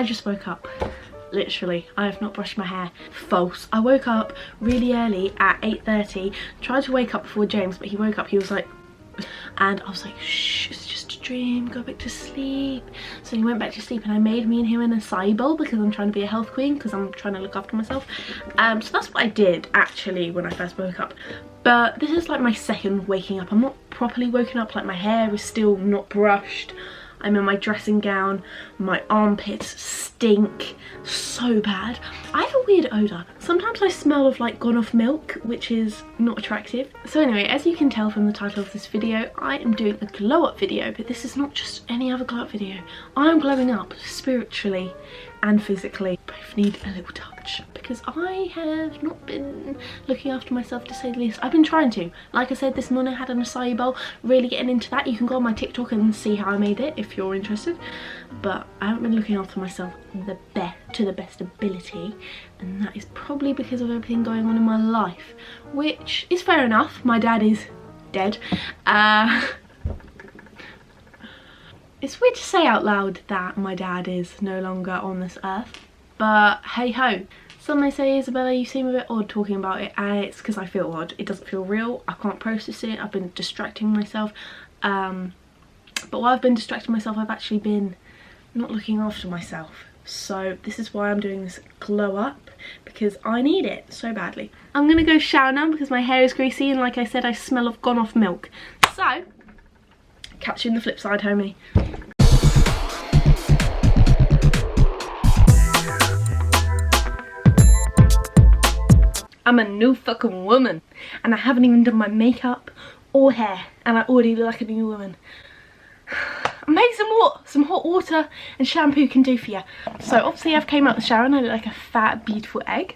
I just woke up. Literally, I have not brushed my hair. False. I woke up really early at 8:30, tried to wake up before James, but he woke up, he was like, and I was like, shh, it's just a dream, go back to sleep. So he went back to sleep and I made me and him an acai bowl because I'm trying to be a health queen, because I'm trying to look after myself. So that's what I did actually when I first woke up. But this is like my second waking up. I'm not properly woken up, like my hair is still not brushed. I'm in my dressing gown, my armpits stink so bad. I have a weird odour. Sometimes I smell of like gone off milk, which is not attractive. So anyway, as you can tell from the title of this video, I am doing a glow up video, but this is not just any other glow up video. I am glowing up spiritually and physically. Both need a little touch because I have not been looking after myself, to say the least. I've been trying to. Like I said, this morning I had an acai bowl, really getting into that. You can go on my TikTok and see how I made it if you're interested. But I haven't been looking after myself to the best ability, and that is probably because of everything going on in my life, which is fair enough. My dad is dead. It's weird to say out loud that my dad is no longer on this earth, but hey ho. Some may say, Isabella, you seem a bit odd talking about it, and it's because I feel odd. It doesn't feel real. I can't process it. I've been distracting myself. But while I've been distracting myself, I've actually been not looking after myself. So this is why I'm doing this glow up, because I need it so badly. I'm gonna go shower now because my hair is greasy, and like I said, I smell of gone off milk. So, catch you in the flip side, homie. I'm a new fucking woman, and I haven't even done my makeup or hair, and I already look like a new woman. Maybe some hot water and shampoo can do for you. So obviously I've came out the shower and I look like a fat, beautiful egg.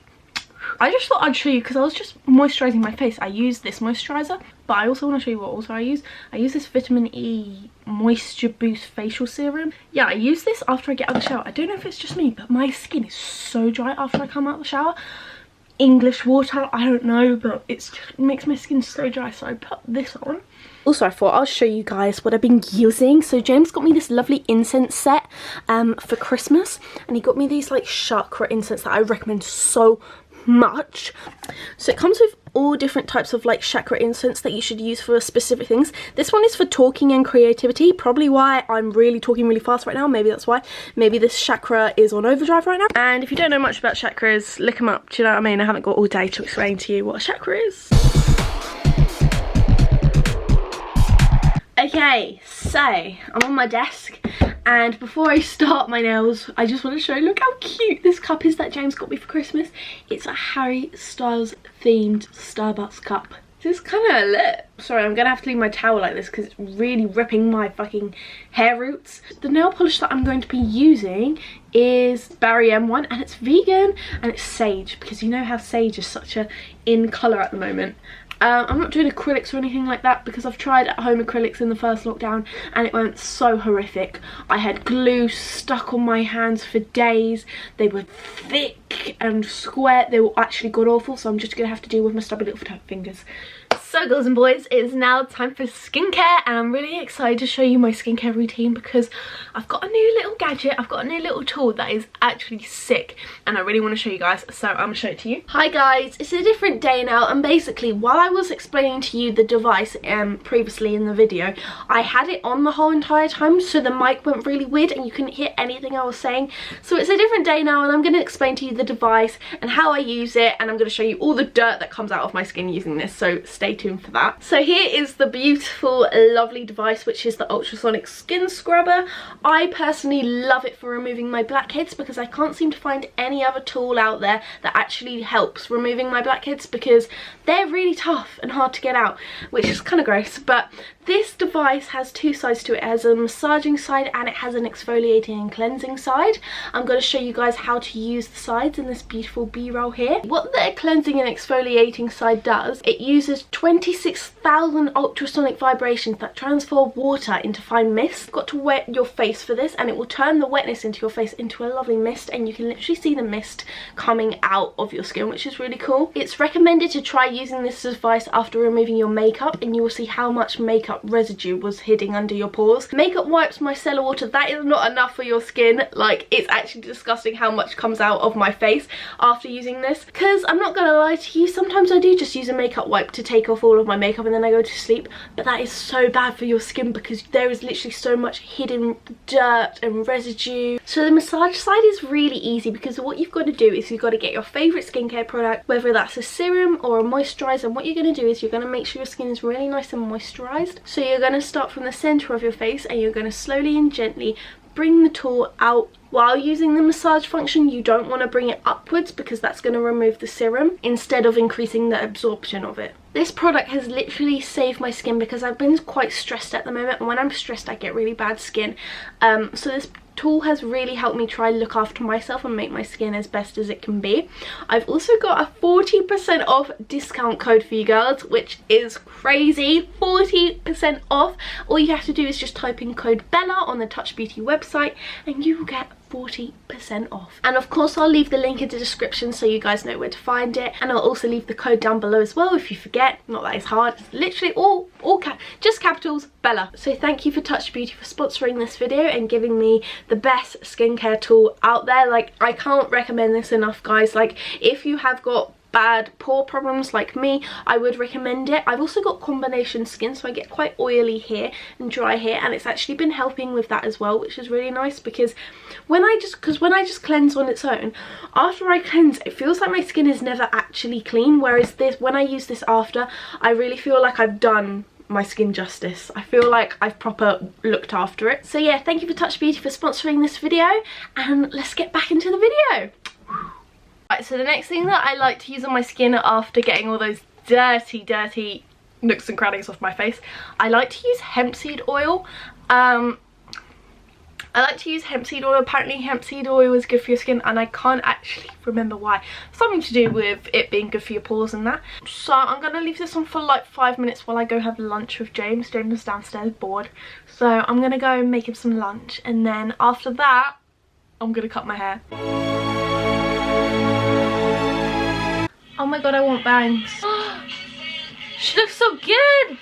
I just thought I'd show you because I was just moisturising my face. I use this moisturiser, but I also want to show you what also I use. I use this vitamin E moisture boost facial serum. Yeah, I use this after I get out of the shower. I don't know if it's just me, but my skin is so dry after I come out of the shower. English water, I don't know, but it makes my skin so dry, so I put this on. Also, I thought I'll show you guys what I've been using. So James got me this lovely incense set for Christmas, and he got me these like chakra incense that I recommend so much. So it comes with all different types of like chakra incense that you should use for specific things. This one is for talking and creativity, probably why I'm really talking really fast right now. Maybe that's why. Maybe this chakra is on overdrive right now. And if you don't know much about chakras, look them up. Do you know what I mean? I haven't got all day to explain to you what a chakra is. Okay, so I'm on my desk, and before I start my nails, I just want to show you, look how cute this cup is that James got me for Christmas. It's a Harry Styles themed Starbucks cup. This kind of lit. Sorry, I'm gonna have to leave my towel like this because it's really ripping my fucking hair roots. The nail polish that I'm going to be using is Barry M1, and it's vegan, and it's sage, because you know how sage is such a in colour at the moment. I'm not doing acrylics or anything like that because I've tried at home acrylics in the first lockdown and it went so horrific. I had glue stuck on my hands for days. They were thick and square. They were actually god awful, so I'm just going to have to deal with my stubby little fingers. So girls and boys, it is now time for skincare, and I'm really excited to show you my skincare routine because I've got a new little gadget, I've got a new little tool that is actually sick, and I really want to show you guys, so I'm going to show it to you. Hi guys, it's a different day now, and basically while I was explaining to you the device previously in the video, I had it on the whole entire time, so the mic went really weird and you couldn't hear anything I was saying. So it's a different day now, and I'm going to explain to you the device and how I use it, and I'm going to show you all the dirt that comes out of my skin using this, so stay tuned for that. So here is the beautiful, lovely device, which is the ultrasonic skin scrubber. I personally love it for removing my blackheads because I can't seem to find any other tool out there that actually helps removing my blackheads because they're really tough and hard to get out, which is kind of gross. But this device has two sides to it. It has a massaging side and it has an exfoliating and cleansing side. I'm going to show you guys how to use the sides in this beautiful B-roll here. What the cleansing and exfoliating side does, it uses 26,000 ultrasonic vibrations that transform water into fine mist. You've got to wet your face for this, and it will turn the wetness into your face into a lovely mist, and you can literally see the mist coming out of your skin, which is really cool. It's recommended to try using this device after removing your makeup, and you will see how much makeup makeup residue was hiding under your pores. Makeup wipes, micellar water, that is not enough for your skin. Like, it's actually disgusting how much comes out of my face after using this. Because I'm not gonna lie to you, sometimes I do just use a makeup wipe to take off all of my makeup and then I go to sleep. But that is so bad for your skin because there is literally so much hidden dirt and residue. So the massage side is really easy because what you've got to do is you've got to get your favourite skincare product, whether that's a serum or a moisturiser, and what you're going to do is you're going to make sure your skin is really nice and moisturised. So you're going to start from the centre of your face and you're going to slowly and gently bring the tool out while using the massage function. You don't want to bring it upwards because that's going to remove the serum instead of increasing the absorption of it. This product has literally saved my skin because I've been quite stressed at the moment, and when I'm stressed I get really bad skin. So this tool has really helped me try look after myself and make my skin as best as it can be. I've also got a 40% off discount code for you girls, which is crazy. 40% off. All you have to do is just type in code Bella on the Touch Beauty website and you will get 40% off. And of course I'll leave the link in the description so you guys know where to find it, and I'll also leave the code down below as well if you forget. Not that it's hard, it's literally just capitals Bella. So thank you for Touch Beauty for sponsoring this video and giving me the best skincare tool out there. Like, I can't recommend this enough, guys. Like, if you have got bad pore problems like me, I would recommend it. I've also got combination skin, so I get quite oily hair and dry hair, and it's actually been helping with that as well, which is really nice because when I just cleanse on its own, after I cleanse it feels like my skin is never actually clean, whereas this, when I use this after, I really feel like I've done my skin justice. I feel like I've proper looked after it. So yeah, thank you for Touch Beauty for sponsoring this video, and let's get back into the video. Right, so the next thing that I like to use on my skin after getting all those dirty nooks and crannies off my face, I like to use hemp seed oil. I like to use hemp seed oil. Apparently hemp seed oil is good for your skin, and I can't actually remember why. Something to do with it being good for your pores and that. So I'm going to leave this on for like 5 minutes while I go have lunch with James. James is downstairs bored. So I'm going to go make him some lunch, and then after that I'm going to cut my hair. Oh my god, I want bangs. She looks so good.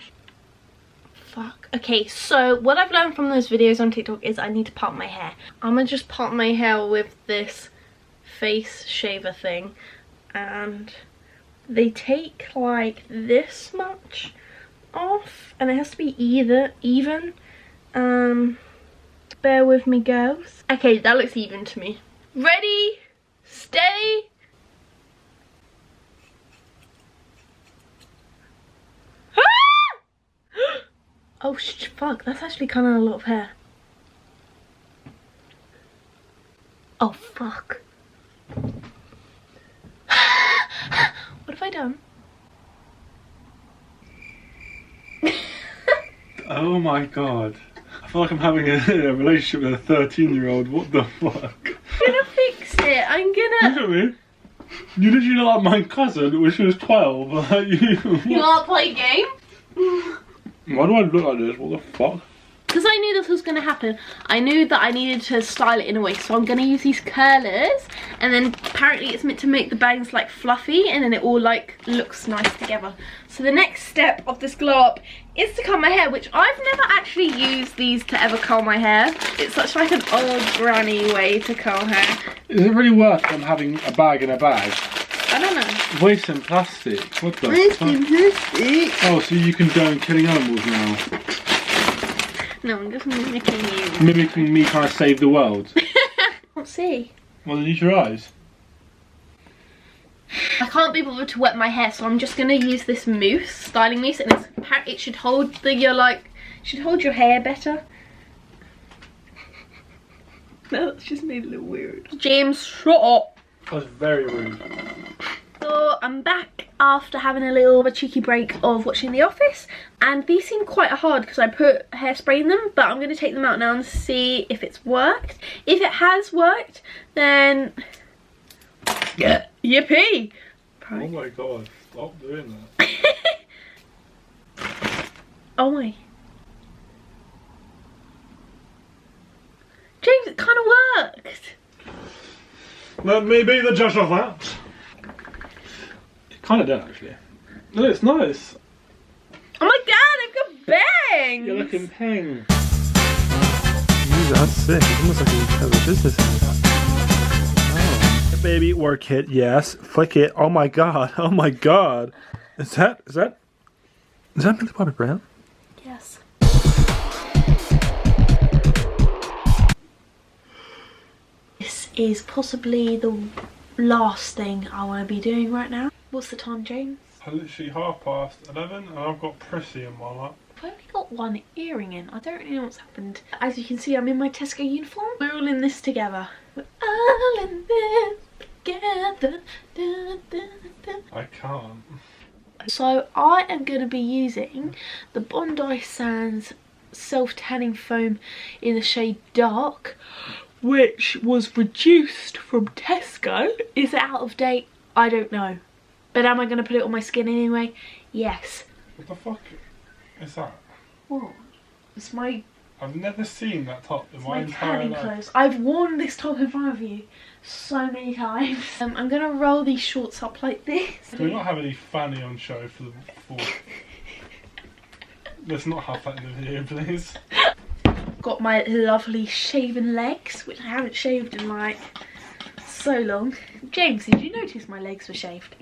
Fuck. Okay, so what I've learned from those videos on TikTok is I need to part my hair. I'm gonna just part my hair with this face shaver thing, and they take like this much off, and it has to be even. Bear with me, girls. Okay, that looks even to me. Ready, steady. Oh fuck, that's actually kind of a lot of hair. Oh fuck. What have I done? Oh my god. I feel like I'm having a relationship with a 13-year-old. What the fuck? I'm gonna fix it. I'm gonna... Look at me. You literally look like my cousin when she was 12. Like, you wanna play a game? Why do I look like this? What the fuck? Because I knew this was going to happen. I knew that I needed to style it in a way, so I'm going to use these curlers, and then apparently it's meant to make the bangs like fluffy, and then it all like looks nice together. So the next step of this glow up is to comb my hair, which I've never actually used these to ever comb my hair. It's such like an old granny way to comb hair. Is it really worth them having a bag in a bag? I don't know. Waste and plastic. What the Waste fuck? and plastic. Oh, so you can go and killing animals now? No, I'm just mimicking you. Mimicking me trying to save the world? Can't see. Well, then use your eyes. I can't be bothered to wet my hair, so I'm just gonna use this mousse, styling mousse, and it should hold your hair better. No, that's just made it look weird. James, shut up. That was very rude. So I'm back after having a little cheeky break of watching The Office, and these seem quite hard because I put hairspray in them, but I'm going to take them out now and see if it's worked. If it has worked, then yeah, yippee! Oh my god, stop doing that. Oh my. James, it kind of worked. Let me be the judge of that. It kind of did actually. No, it's nice. Oh my god, I've got bangs. You're looking pink. That's sick. It's almost like he has a business in this. Oh. Baby, work it, yes. Flick it. Oh my god. Oh my god. Is that Millie Bobby Brown? Yes. This is possibly the last thing I want to be doing right now. What's the time, James? Literally 11:30 and I've got Prissy in my lap. I've only got one earring in. I don't really know what's happened. As you can see, I'm in my Tesco uniform. We're all in this together. We're all in this together. Da, da, da. I can't. So I am going to be using the Bondi Sands self-tanning foam in the shade Dark, which was reduced from Tesco. Is it out of date? I don't know. But am I going to put it on my skin anyway? Yes. What the fuck is that? What? It's my... I've never seen that top in my entire tanning life. clothes. I've worn this top in front of you so many times. I'm going to roll these shorts up like this. Do we not have any fanny on show for the... Let's not have that in the video, please. Got my lovely shaven legs, which I haven't shaved in like so long. James, did you notice my legs were shaved?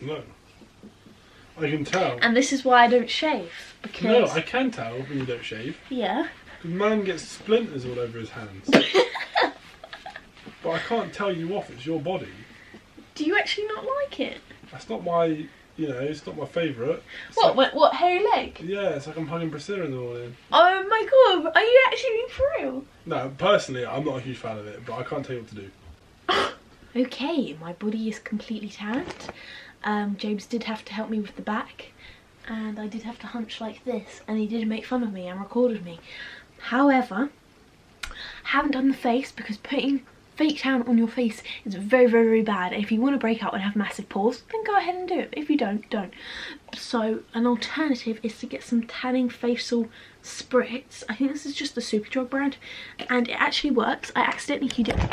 No. I can tell. And this is why I don't shave, because... No, I can tell when you don't shave. Yeah. The man gets splinters all over his hands. But I can't tell you off, it's your body. Do you actually not like it? That's not my, you know, it's not my favourite. What, like, what, hairy leg? Yeah, it's like I'm hugging Priscilla in the morning. Oh my god, are you actually being for real? No, personally, I'm not a huge fan of it, but I can't tell you what to do. Okay, my body is completely tanned. James did have to help me with the back, and I did have to hunch like this, and he did make fun of me and recorded me. However, I haven't done the face because putting fake tan on your face is very, very, very bad. If you want to break out and have massive pores, then go ahead and do it. If you don't, don't. So an alternative is to get some tanning facial spritz. I think this is just the Superdrug brand, and it actually works. I accidentally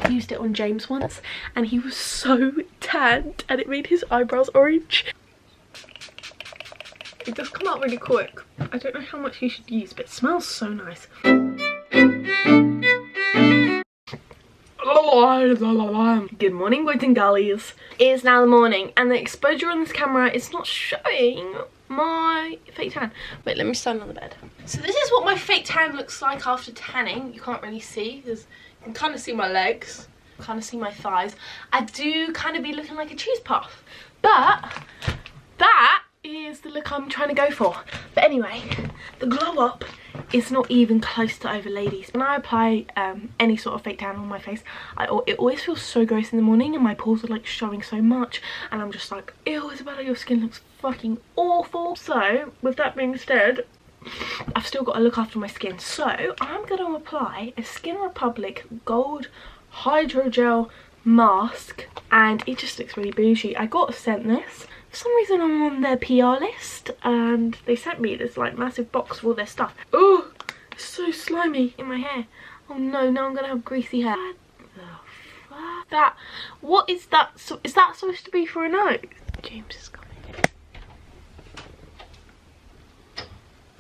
used it on James once, and he was so tanned, and it made his eyebrows orange. It does come out really quick. I don't know how much you should use, but it smells so nice. Good morning, boys and girlies. It is now the morning, and the exposure on this camera is not showing my fake tan. Wait, let me stand on the bed. So this is what my fake tan looks like after tanning. You can't really see because you can kind of see my legs, kind of see my thighs. I do kind of be looking like a cheese puff, but that is the look I'm trying to go for. But anyway, the glow up is not even close to over, ladies. When I apply any sort of fake tan on my face, it always feels so gross in the morning, and my pores are like showing so much, and I'm just like, ew, Isabella, your skin looks fucking awful. So with that being said, I've still got to look after my skin, so I'm going to apply a Skin Republic Gold Hydrogel Mask, and it just looks really bougie. I got sent this. For some reason I'm on their PR list, and they sent me this like massive box of all their stuff. Oh, it's so slimy in my hair. Oh no, now I'm gonna have greasy hair. What the fuck? That, what is that? So, is that supposed to be for a nose? James is coming.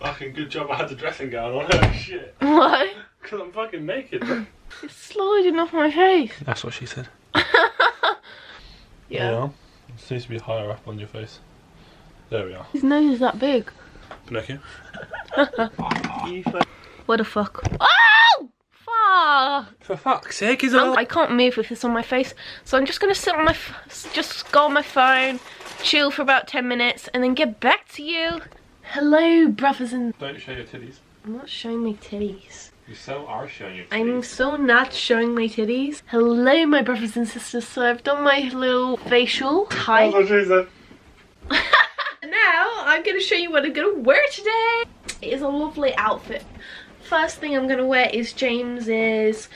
Fucking good job I had the dressing gown on. Oh shit. What? Because I'm fucking naked. It's sliding off my face. That's what she said. Yeah. It needs to be higher up on your face. There we are. His nose is that big. Pinocchio. What the fuck? Oh! Fuck! For fuck's sake, is it? I can't move with this on my face, so I'm just gonna sit on my, just go on my phone, chill for about 10 minutes, and then get back to you. Hello, brothers and... Don't show your titties. I'm not showing my titties. You so are showing your titties. I'm so not showing my titties. Hello, my brothers and sisters. So I've done my little facial type. That's what she said. Now I'm going to show you what I'm going to wear today. It is a lovely outfit. First thing I'm going to wear is James's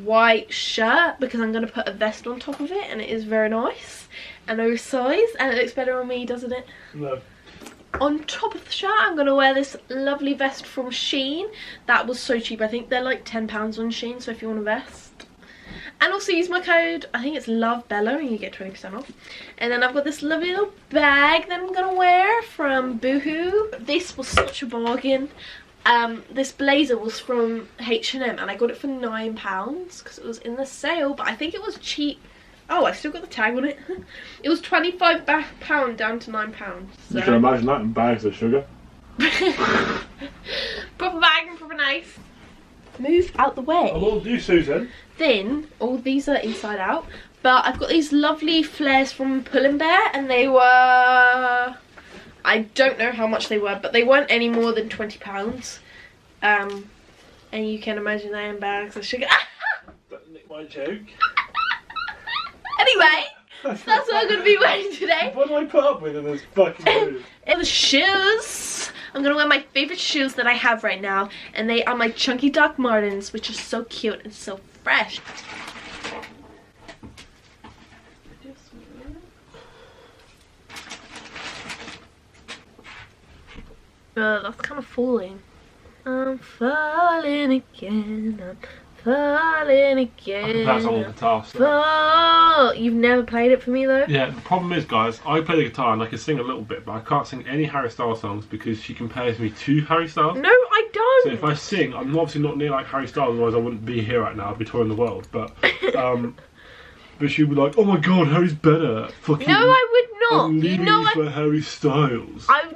white shirt, because I'm going to put a vest on top of it, and it is very nice and oversized, and it looks better on me, doesn't it? No. On top of the shirt, I'm going to wear this lovely vest from Shein. That was so cheap. I think they're like £10 on Shein, so if you want a vest. And also use my code, I think it's LOVEBELLA, and you get 20% off. And then I've got this lovely little bag that I'm gonna wear from Boohoo. This was such a bargain. This blazer was from H&M and I got it for £9 because it was in the sale, but I think it was cheap. Oh, I still got the tag on it. It was £25 down to £9. So. You can imagine that in bags of sugar. Proper bag and proper nice. Move out the way. I will do, Susan. Then, all these are inside out, but I've got these lovely flares from Pull & Bear, and they were, I don't know how much they were, but they weren't any more than £20. And you can imagine they're in bags of sugar. Don't nick my joke. Anyway, that's what I'm going to be wearing today. What do I put up with in this fucking room? And the shoes. I'm going to wear my favourite shoes that I have right now, and they are my chunky Doc Martens, which are so cute and so fresh. That's kind of falling. I'm falling again. I'm falling again. That's on the guitar. Fall. You've never played it for me though? Yeah, the problem is, guys, I play the guitar and I can sing a little bit, but I can't sing any Harry Styles songs because she compares me to Harry Styles. No, I don't. So if I sing, I'm obviously not near like Harry Styles, otherwise I wouldn't be here right now. I'd be touring the world. But but she'd be like, "Oh my God, Harry's better." Fucking no, I would not. leave You know, me for Harry Styles. I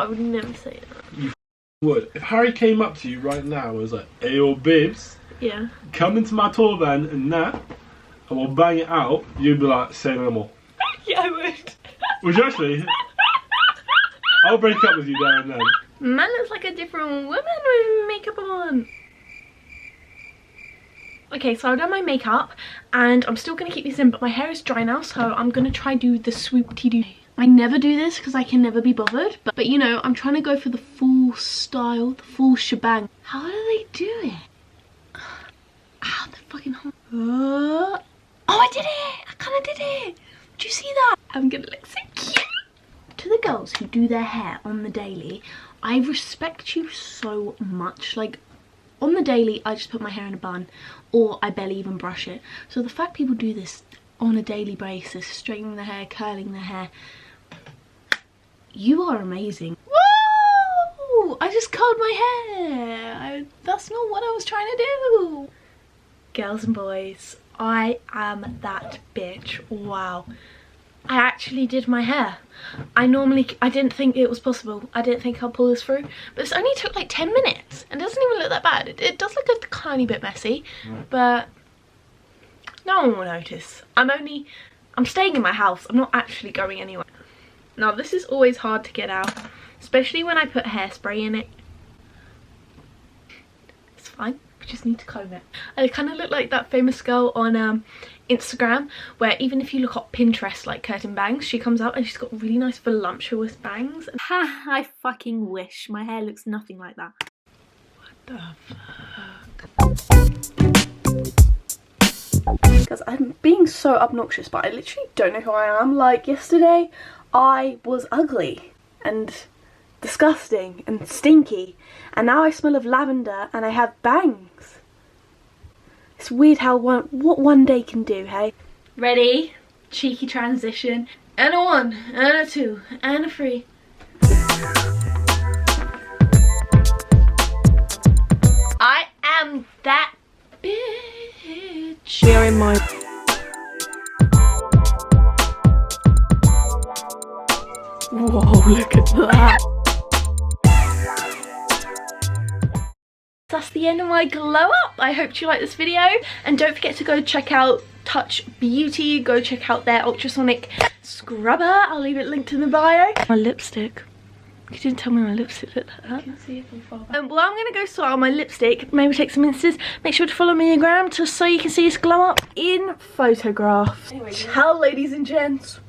would never say that. You would. If Harry came up to you right now and was like, "Hey, yo, babes, yeah, come into my tour van and that, and we'll bang it out," you'd be like, "Say no more." Yeah, I would. Which actually, I'll break up with you there and then. Man looks like a different woman with makeup on. Okay, so I've done my makeup and I'm still going to keep these in, but my hair is dry now, so I'm going to try do the swoop-de-doo. I never do this because I can never be bothered, but you know, I'm trying to go for the full style, the full shebang. How do they do it? Ow, they're fucking hot. Oh, I did it! I kind of did it! Did you see that? I'm going to look so cute. To the girls who do their hair on the daily, I respect you so much. Like, on the daily, I just put my hair in a bun, or I barely even brush it. So the fact people do this on a daily basis, straightening their hair, curling their hair, you are amazing. Whoa! I just curled my hair. That's not what I was trying to do. Girls and boys, I am that bitch. Wow. I actually did my hair. I didn't think it was possible. I didn't think I'd pull this through. But this only took like 10 minutes. And it doesn't even look that bad. It does look a tiny bit messy. But no one will notice. I'm staying in my house. I'm not actually going anywhere. Now this is always hard to get out. Especially when I put hairspray in it. It's fine. We just need to comb it. I kind of look like that famous girl on Instagram, where even if you look up Pinterest like curtain bangs, she comes out and she's got really nice voluptuous bangs. Ha! I fucking wish my hair looks nothing like that. What the fuck? Guys, I'm being so obnoxious, but I literally don't know who I am. Like yesterday, I was ugly and disgusting and stinky, and now I smell of lavender and I have bangs. It's weird how what one day can do, hey? Ready? Cheeky transition. And a 1, and a 2, and a 3. I am that bitch. We are in my... Whoa, look at that. That's the end of my glow up. I hope you like this video, and don't forget to go check out Touch Beauty. Go check out their ultrasonic scrubber. I'll leave it linked in the bio. My lipstick. You didn't tell me my lipstick looked like that. I can see it from far back. Well, I'm gonna go sort out my lipstick, maybe take some instas. Make sure to follow me on Instagram so you can see this glow up in photographs. Anyway, ciao ladies and gents.